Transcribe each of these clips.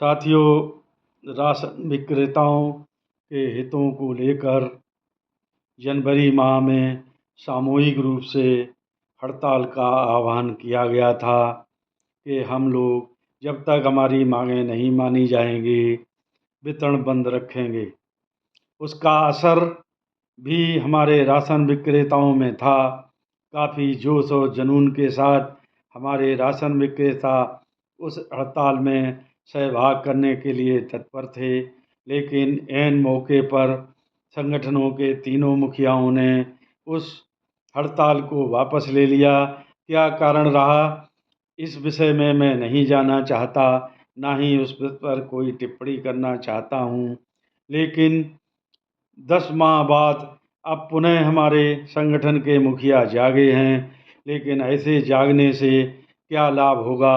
साथियों, राशन विक्रेताओं के हितों को लेकर जनवरी माह में सामूहिक रूप से हड़ताल का आह्वान किया गया था कि हम लोग जब तक हमारी मांगें नहीं मानी जाएंगी वितरण बंद रखेंगे। उसका असर भी हमारे राशन विक्रेताओं में था। काफ़ी जोश और जुनून के साथ हमारे राशन विक्रेता उस हड़ताल में सहभाग करने के लिए तत्पर थे, लेकिन ऐन मौके पर संगठनों के तीनों मुखियाओं ने उस हड़ताल को वापस ले लिया। क्या कारण रहा, इस विषय में मैं नहीं जानना चाहता, ना ही उस पर कोई टिप्पणी करना चाहता हूँ। लेकिन 10 माह बाद अब पुनः हमारे संगठन के मुखिया जागे हैं, लेकिन ऐसे जागने से क्या लाभ होगा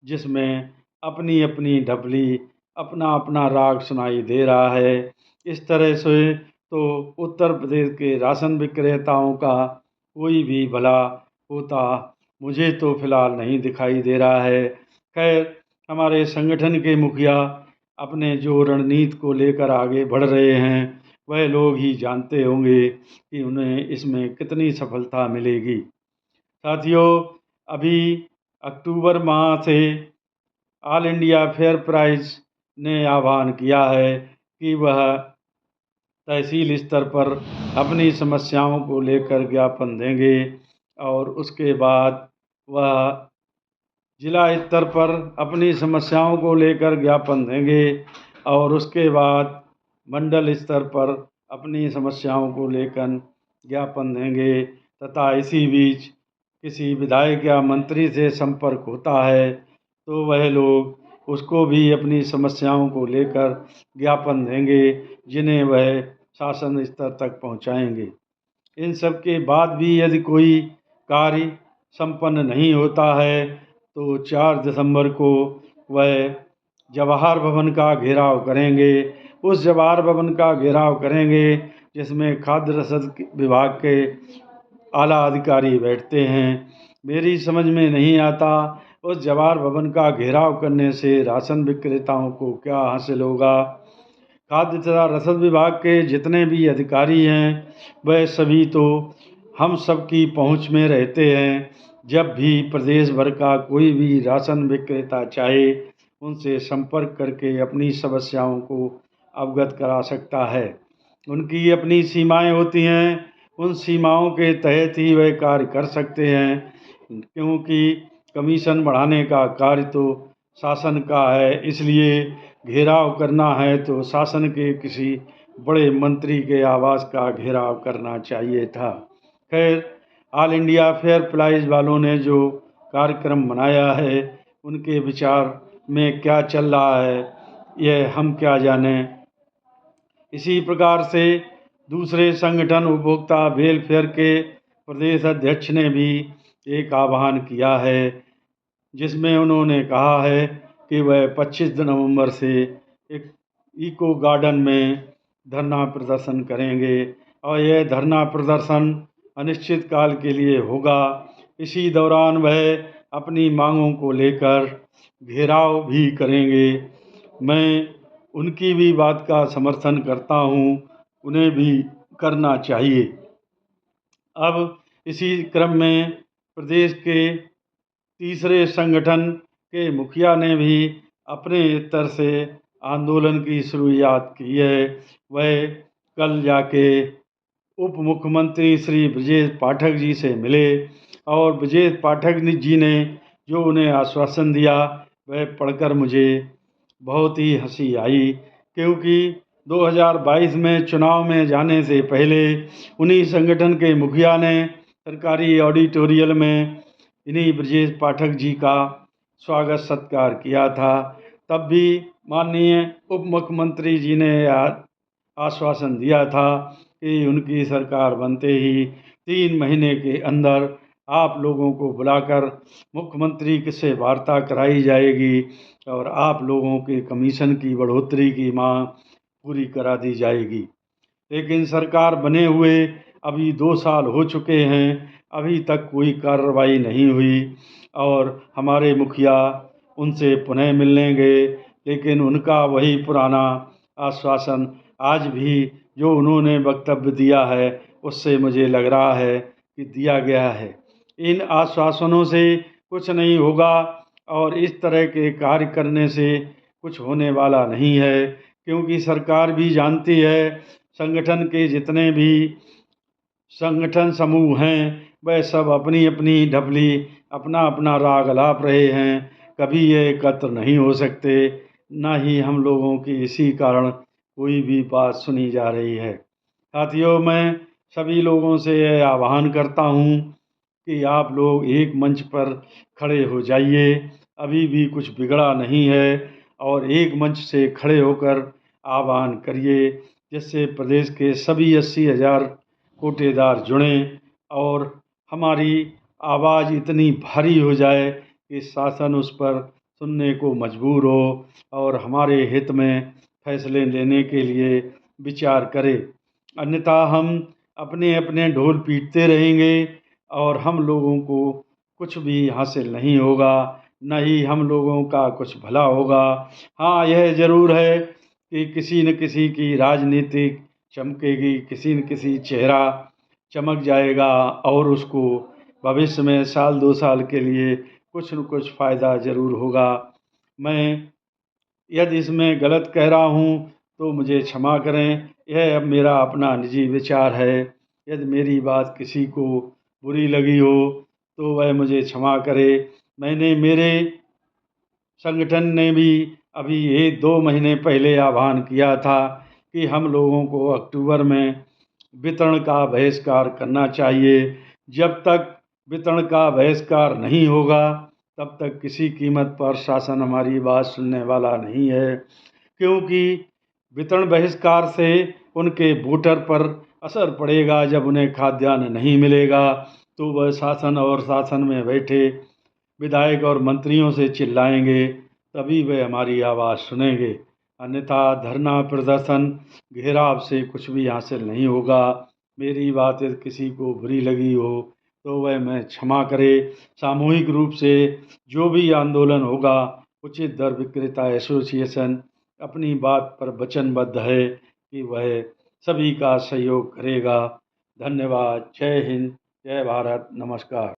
जिसमें अपनी अपनी ढपली, अपना अपना राग सुनाई दे रहा है। इस तरह से तो उत्तर प्रदेश के राशन विक्रेताओं का कोई भी भला होता मुझे तो फिलहाल नहीं दिखाई दे रहा है। खैर, हमारे संगठन के मुखिया अपने जो रणनीति को लेकर आगे बढ़ रहे हैं वह लोग ही जानते होंगे कि उन्हें इसमें कितनी सफलता मिलेगी। साथियों, अभी अक्टूबर माह से ऑल इंडिया फेयर प्राइस ने आह्वान किया है कि वह तहसील स्तर पर अपनी समस्याओं को लेकर ज्ञापन देंगे और उसके बाद वह जिला स्तर पर अपनी समस्याओं को लेकर ज्ञापन देंगे और उसके बाद मंडल स्तर पर अपनी समस्याओं को लेकर ज्ञापन देंगे तथा इसी बीच किसी विधायक या मंत्री से संपर्क होता है तो वह लोग उसको भी अपनी समस्याओं को लेकर ज्ञापन देंगे, जिन्हें वह शासन स्तर तक पहुंचाएंगे। इन सब के बाद भी यदि कोई कार्य संपन्न नहीं होता है तो 4 दिसंबर को वह जवाहर भवन का घेराव करेंगे। उस जवाहर भवन का घेराव करेंगे जिसमें खाद्य रसद विभाग के आला अधिकारी बैठते हैं। मेरी समझ में नहीं आता उस जवाहर भवन का घेराव करने से राशन विक्रेताओं को क्या हासिल होगा। खाद्य तथा रसद विभाग के जितने भी अधिकारी हैं वह सभी तो हम सब की पहुंच में रहते हैं। जब भी प्रदेश भर का कोई भी राशन विक्रेता चाहे उनसे संपर्क करके अपनी समस्याओं को अवगत करा सकता है। उनकी अपनी सीमाएं होती हैं, उन सीमाओं के तहत ही वह कार्य कर सकते हैं, क्योंकि कमीशन बढ़ाने का कार्य तो शासन का है। इसलिए घेराव करना है तो शासन के किसी बड़े मंत्री के आवास का घेराव करना चाहिए था। खैर, ऑल इंडिया फेयर प्राइस वालों ने जो कार्यक्रम बनाया है उनके विचार में क्या चल रहा है यह हम क्या जानें। इसी प्रकार से दूसरे संगठन उपभोक्ता वेलफेयर के प्रदेश अध्यक्ष ने भी एक आह्वान किया है, जिसमें उन्होंने कहा है कि वह 25 नवंबर से एक इको गार्डन में धरना प्रदर्शन करेंगे और यह धरना प्रदर्शन अनिश्चित काल के लिए होगा। इसी दौरान वह अपनी मांगों को लेकर घेराव भी करेंगे। मैं उनकी भी बात का समर्थन करता हूँ, उन्हें भी करना चाहिए। अब इसी क्रम में प्रदेश के तीसरे संगठन के मुखिया ने भी अपने स्तर से आंदोलन की शुरुआत की है। वह कल जाके उप मुख्यमंत्री श्री ब्रजेश पाठक जी से मिले और ब्रजेश पाठक जी ने जो उन्हें आश्वासन दिया वह पढ़कर मुझे बहुत ही हंसी आई, क्योंकि 2022 में चुनाव में जाने से पहले उन्हीं संगठन के मुखिया ने सरकारी ऑडिटोरियल में इन्हीं ब्रजेश पाठक जी का स्वागत सत्कार किया था। तब भी माननीय उप मुख्यमंत्री जी ने आश्वासन दिया था कि उनकी सरकार बनते ही 3 महीने के अंदर आप लोगों को बुलाकर मुख्यमंत्री से वार्ता कराई जाएगी और आप लोगों के कमीशन की बढ़ोतरी की मांग पूरी करा दी जाएगी। लेकिन सरकार बने हुए अभी 2 साल हो चुके हैं, अभी तक कोई कार्रवाई नहीं हुई और हमारे मुखिया उनसे पुनः मिलने गए लेकिन उनका वही पुराना आश्वासन आज भी जो उन्होंने वक्तव्य दिया है उससे मुझे लग रहा है कि दिया गया है। इन आश्वासनों से कुछ नहीं होगा और इस तरह के कार्य करने से कुछ होने वाला नहीं है, क्योंकि सरकार भी जानती है संगठन के जितने भी संगठन समूह हैं वह सब अपनी अपनी ढपली अपना अपना राग अलाप रहे हैं, कभी ये एकत्र नहीं हो सकते, ना ही हम लोगों की इसी कारण कोई भी बात सुनी जा रही है। साथियों, मैं सभी लोगों से यह आह्वान करता हूँ कि आप लोग एक मंच पर खड़े हो जाइए, अभी भी कुछ बिगड़ा नहीं है और एक मंच से खड़े होकर आह्वान करिए जिससे प्रदेश के सभी 80,000 कोटेदार जुड़ें और हमारी आवाज़ इतनी भारी हो जाए कि शासन उस पर सुनने को मजबूर हो और हमारे हित में फैसले लेने के लिए विचार करे। अन्यथा हम अपने अपने ढोल पीटते रहेंगे और हम लोगों को कुछ भी हासिल नहीं होगा, न ही हम लोगों का कुछ भला होगा। हाँ, यह ज़रूर है कि किसी न किसी की राजनीतिक चमकेगी, किसी न किसी चेहरा चमक जाएगा और उसको भविष्य में साल 2 साल के लिए कुछ न कुछ फ़ायदा ज़रूर होगा। मैं यदि इसमें गलत कह रहा हूँ तो मुझे क्षमा करें, यह अब मेरा अपना निजी विचार है। यदि मेरी बात किसी को बुरी लगी हो तो वह मुझे क्षमा करे। मैंने मेरे संगठन ने भी अभी 1-2 महीने पहले आह्वान किया था कि हम लोगों को अक्टूबर में वितरण का बहिष्कार करना चाहिए। जब तक वितरण का बहिष्कार नहीं होगा तब तक किसी कीमत पर शासन हमारी बात सुनने वाला नहीं है, क्योंकि वितरण बहिष्कार से उनके वोटर पर असर पड़ेगा। जब उन्हें खाद्यान्न नहीं मिलेगा तो वह शासन और शासन में बैठे विधायक और मंत्रियों से चिल्लाएंगे, तभी वे हमारी आवाज़ सुनेंगे। अन्यथा धरना प्रदर्शन घेराव से कुछ भी हासिल नहीं होगा। मेरी बात यदि किसी को बुरी लगी हो तो वह मैं क्षमा करे। सामूहिक रूप से जो भी आंदोलन होगा उचित दर विक्रेता एसोसिएशन अपनी बात पर वचनबद्ध है कि वह सभी का सहयोग करेगा। धन्यवाद। जय हिंद, जय भारत, नमस्कार।